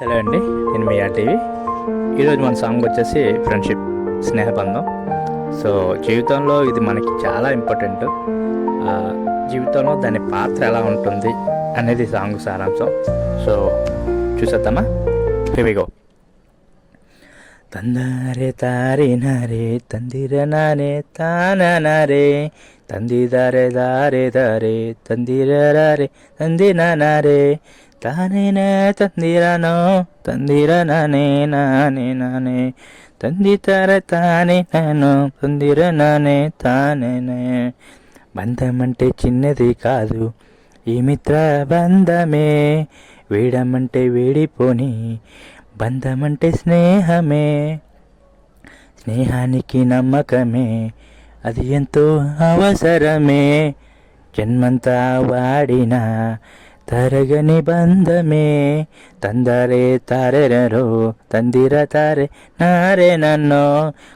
Hello అండి, నేను మీ RTV. ఈరోజు మన సాంగ్ వచ్చేసి ఫ్రెండ్షిప్, స్నేహబంధం. సో జీవితంలో ఇది మనకి చాలా ఇంపార్టెంట్. జీవితంలో దాని పాత్ర ఎలా ఉంటుంది అనేది సాంగ్ సారాంశం. సో చూసేద్దామా? హెవీగో. తందారే తారే నారే తందిర నానే తానరే తంది దారే దారే దారే తందిరే తంది నారే తానేనే తందిరనో తందిర నానే నానే నానే తంది తర తానే నాను తందిర నానే తానేనే. బంధం అంటే చిన్నది కాదు, ఈ మిత్ర బంధమే. వేడమంటే వేడిపోని బంధమంటే స్నేహమే. స్నేహానికి నమ్మకమే, అది ఎంతో అవసరమే. జన్మంతా వాడిన తరగని బంధమే. తందరే తారెరో తందిర తారే నారే నన్నో.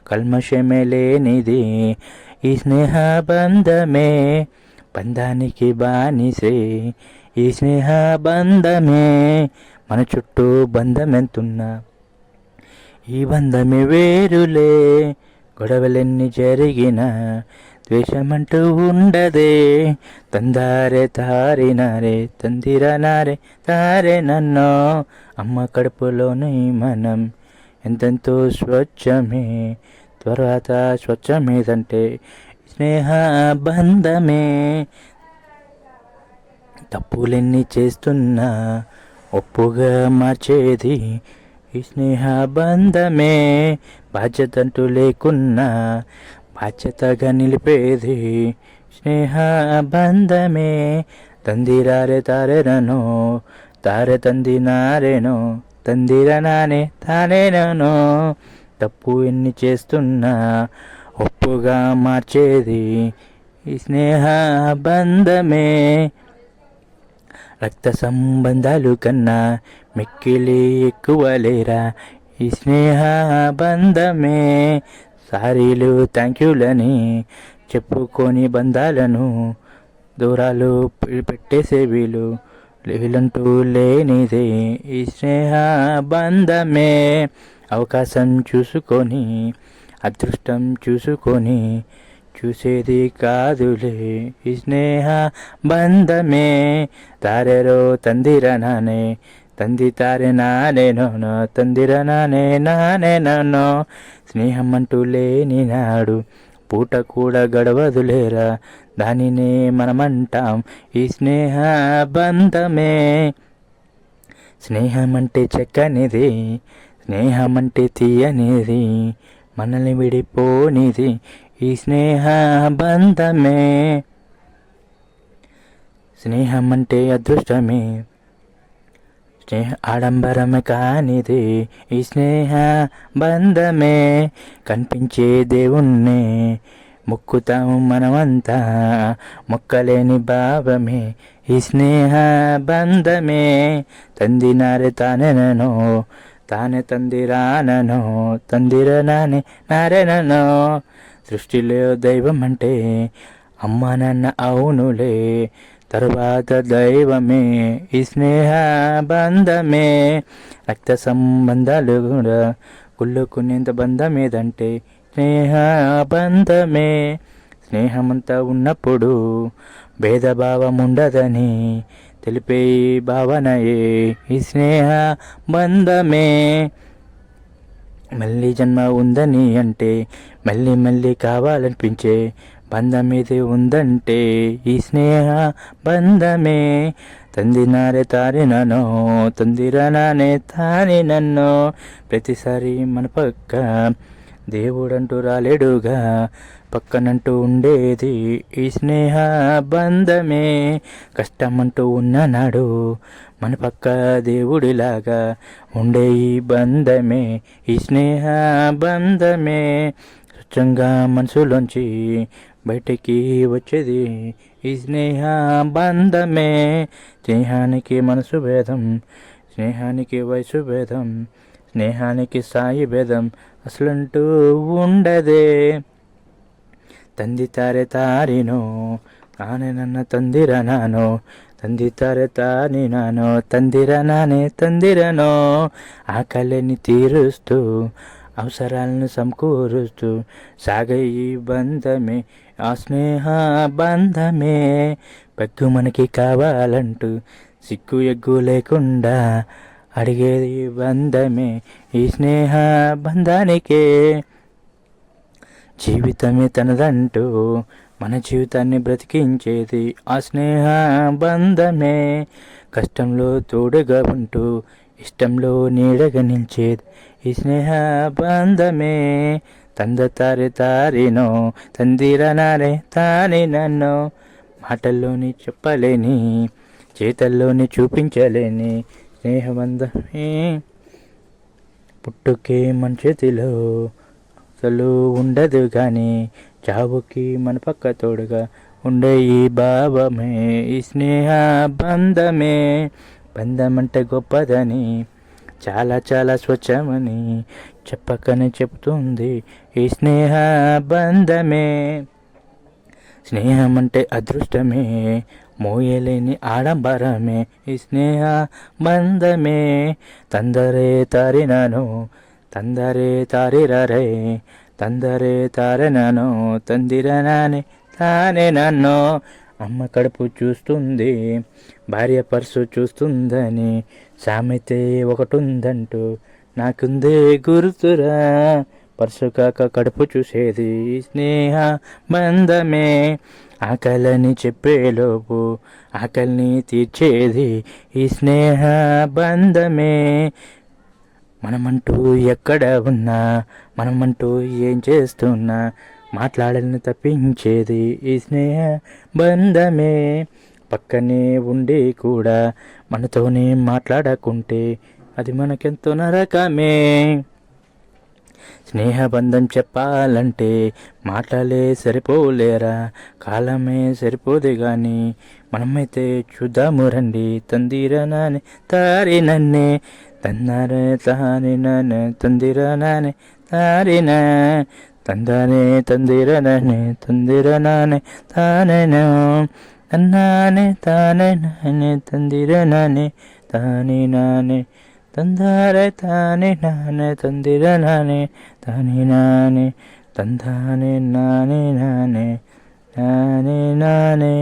కల్మషమే లేనిది ఈ స్నేహ బంధమే. బంధానికి బానిసే ఈ స్నేహ బంధమే. మన చుట్టూ బంధం ఎంతున్నా ఈ బంధమే వేరులే. గొడవలెన్ని జరిగినా ద్వేషమంటూ ఉండదే. తందారే తారినారే తందిర నారే తారే నన్నో. అమ్మ కడుపులోని మనం ఎంతెంతో స్వచ్ఛమే. తర్వాత స్వచ్ఛమేదంటే స్నేహ బంధమే. తప్పులెన్ని చేస్తున్నా ఒప్పుగా మార్చేది ఈ స్నేహ బంధమే. బాధ్యతంటూ లేకున్నా బాధ్యతగా నిలిపేది స్నేహ బంధమే. తందిరారే తారేనో తారే తంది నారేనో తందిర నానే తానేనో. తప్పు ఎన్ని చేస్తున్నా ఒప్పుగా మార్చేది ఈ స్నేహ బంధమే. రక్త సంబంధాలు కన్నా మిక్కిలి ఎక్కువ లేరా ఈ స్నేహ బంధమే. సారీలు థ్యాంక్యూలని చెప్పుకొని బంధాలను దూరాలు పెట్టేసే వీలంటూ లేనిదే ఈ స్నేహ బంధమే. అవకాశం చూసుకొని అదృష్టం చూసుకొని చూసేది కాదులే ఈ స్నేహ బంధమే. తారెరో తందిర నానే తంది తారే నానే నోనో తందిర నానే నానే నన్నో. స్నేహం అంటూ లేని నాడు పూట కూడా గడవదులేరా, దానినే మనమంటాం ఈ స్నేహ బంధమే. స్నేహం అంటే చక్కనిది, స్నేహం అంటే తీయనిది, మనల్ని విడిపోనిది ఈ స్నేహ బంధమే. స్నేహం అంటే అదృష్టమే, స్నేహ ఆడంబరమే కానిది ఈ స్నేహ బంధమే. కనిపించే దేవుణ్ణే మొక్కుతాము మనమంతా, మొక్కలేని భావమే ఈ స్నేహ బంధమే. తంది నారే తానేనో తానే తందిరానో తందిర నానే నారేనో. సృష్టిలో దైవం అంటే అమ్మ నాన్న అవునులే, తరువాత దైవమే ఈ స్నేహ బంధమే. రక్త సంబంధాలు కూడా కుళ్ళుకునేంత బంధం ఏదంటే స్నేహ బంధమే. స్నేహమంతా ఉన్నప్పుడు భేదభావం ఉండదని తెలిపే భావనయే ఈ స్నేహ బంధమే. మళ్ళీ జన్మ ఉందని అంటే మళ్ళీ మళ్ళీ కావాలనిపించే బంధం ఇది ఉందంటే ఈ స్నేహ బంధమే. తంది నారే తారే నన్నో తందిర నానే తానే నన్నో. ప్రతిసారి మన పక్క దేవుడంటూ రాలేడుగా, పక్కనంటూ ఉండేది ఈ స్నేహ బంధమే. కష్టమంటూ ఉన్ననాడు మన పక్క దేవుడిలాగా ఉండే ఈ బంధమే ఈ స్నేహ బంధమే. స్వచ్ఛంగా మనసులోంచి బయటికి వచ్చేది ఈ స్నేహ బంధమే. స్నేహానికి మనసు భేదం, స్నేహానికి వయసు భేదం, స్నేహానికి సాయి భేదం అసలంటూ ఉండదే. తంది తారే తారినో నానే నన్న తందిర నానో ತಂದಿತಾರೆ ತಾನಿ ನಾನು ತಂದಿರ ನಾನೇ ತಂದಿರನೋ ఆకలిని తీరుస్తూ అవసరాలను సమకూరుస్తూ సాగే ఈ బంధమే ఆ స్నేహ బంధమే పెగ్గు మనకి కావాలంటూ సిగ్గు ఎగ్గు లేకుండా అడిగేది బంధమే ఈ స్నేహ బంధానికే జీవితమే తనదంటూ మన జీవితాన్ని బ్రతికించేది ఆ స్నేహ బంధమే కష్టంలో తోడుగా ఉంటూ ఇష్టంలో నీడగా నిలిచేది ఈ స్నేహ బంధమే తారి తారినో తందిరనారే తాని నన్ను మాటల్లోని చెప్పలేని చేతల్లోని చూపించలేని స్నేహబంధమే పుట్టుకే మన చేతిలో అసలు ఉండదు కానీ చావుకి మన పక్క తోడుగా ఉండే ఈ భావమే ఈ స్నేహ బంధమే బంధం అంటే గొప్పదని చాలా చాలా స్వచ్ఛమని చెప్పకనే చెప్తుంది ఈ స్నేహ బంధమే స్నేహం అంటే అదృష్టమే మోయలేని ఆడంబరమే ఈ స్నేహ బంధమే తందరే తారినాను ತಂದರೆ ತಾರಿರರೆ ತಂದರೆ ತಾರೆ ನಾನು ತಂದಿర నానే తానే నన్ను అమ్మ కడుపు చూస్తుంది భార్య పర్సు చూస్తుందని సామెతే ఒకటుందంటూ నాకుందే గుర్తురా పర్సు కాక కడుపు చూసేది స్నేహ బంధమే ఆకలిని చెప్పేలోపు ఆకలిని తీర్చేది ఈ స్నేహ బంధమే మనమంటూ ఎక్కడ ఉన్నా మనమంటూ ఏం చేస్తున్నా మాట్లాడాలని తప్పించేది ఈ స్నేహ బంధమే పక్కనే ఉండి కూడా మనతోనే మాట్లాడకుంటే అది మనకెంతో నరకమే స్నేహబంధం చెప్పాలంటే మాటలే సరిపోలేరా కాలమే సరిపోదు కానీ మనమైతే చూద్దాము రండి తందిర నానే తారి నన్నే తన్నారే తాని నన్నే తందిర నానే తారిన తందానే తందిర నన్నే తందిర నానే తానేను తన్నానే తానే నానే తందిర నానే తాని నానే ತಂದಾರೆ ತಾನೆ ನಾನೇ ತಂದಿರ ನಾನೇ ತಾನೇ ನಾನೇ ತಂದಾನೆ ನಾನೇ ನಾನೇ ನಾನೇ ನಾನೇ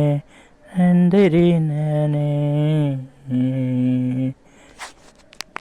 ಅಂದಿರಿ ನಾನೇ